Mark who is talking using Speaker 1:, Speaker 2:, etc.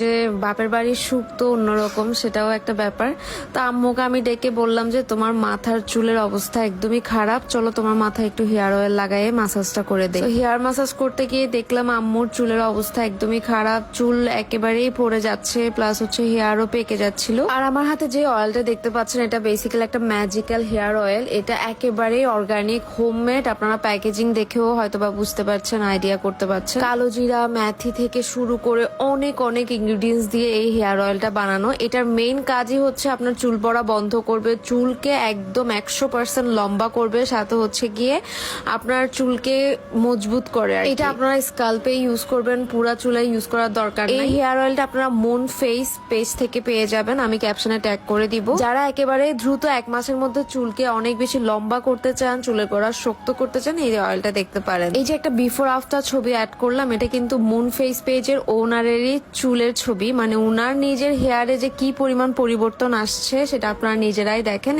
Speaker 1: যে বাপের বাড়ির সুখ তো অন্যরকম, সেটাও একটা ব্যাপার। তো আম্মুকে আমি ডেকে বললাম যে তোমার মাথার চুলের অবস্থা একদমই খারাপ, চলো তোমার মাথায় একটু হেয়ার অয়েল লাগাইয়ে মাসাজটা করে দেয়। হেয়ার মাসাজ করতে গিয়ে দেখলাম আম্মুর চুলের অবস্থা একদমই খারাপ, চুল একেবারেই পড়ে যাচ্ছে, প্লাস হচ্ছে হেয়ারও পেকে যাচ্ছিল। আর আমার হাতে যে অয়েলটা দেখতে পাচ্ছেন এটা বেসিক্যালি একটা ম্যাজিক্যাল হেয়ার অয়েল, এটা একেবারেই অর্গানিক হোমমেড। আপনারা প্যাকেজিং দেখেও হয়তো বা বুঝতে পারছেন, আইডিয়া করতে পারছেন। কালো জিরা, মেথি থেকে শুরু করে অনেক অনেক ইনগ্রিডিয়েন্টস দিয়ে এই হেয়ার অয়েলটা বানানো। এটার মেইন কাজই হচ্ছে আপনার চুল পড়া বন্ধ করবে, চুলকে একদম 100% লম্বা করবে, সাথে হচ্ছে গিয়ে আপনার চুলকে মজবুত করে। এটা আপনারা স্কাল্পে ইউজ করবেন, পুরা চুলে ইউজ করার দরকার নেই। এই হেয়ার অয়েলটা আপনারা মুন ফেস পেজ থেকে পেয়ে যাবেন, আমি ক্যাপশনে ট্যাগ করে দিব। যারা একেবারে দ্রুত 1 মাসের মধ্যে চুলকে অনেক বেশি লম্বা করতে চান, চুলের গোড়া শক্ত করতে চান, এই অয়েলটা দেখতে পারেন। এই যে একটা বিফোর আফটার ছবি অ্যাড করলাম, এটা কিন্তু মুন ফেস পেজের ওনারেরই চুলের ছবি, মানে উনার নিজের হেয়ারে যে কি পরিমাণ পরিবর্তন আসছে সেটা আপনারা নিজেরাই দেখেন।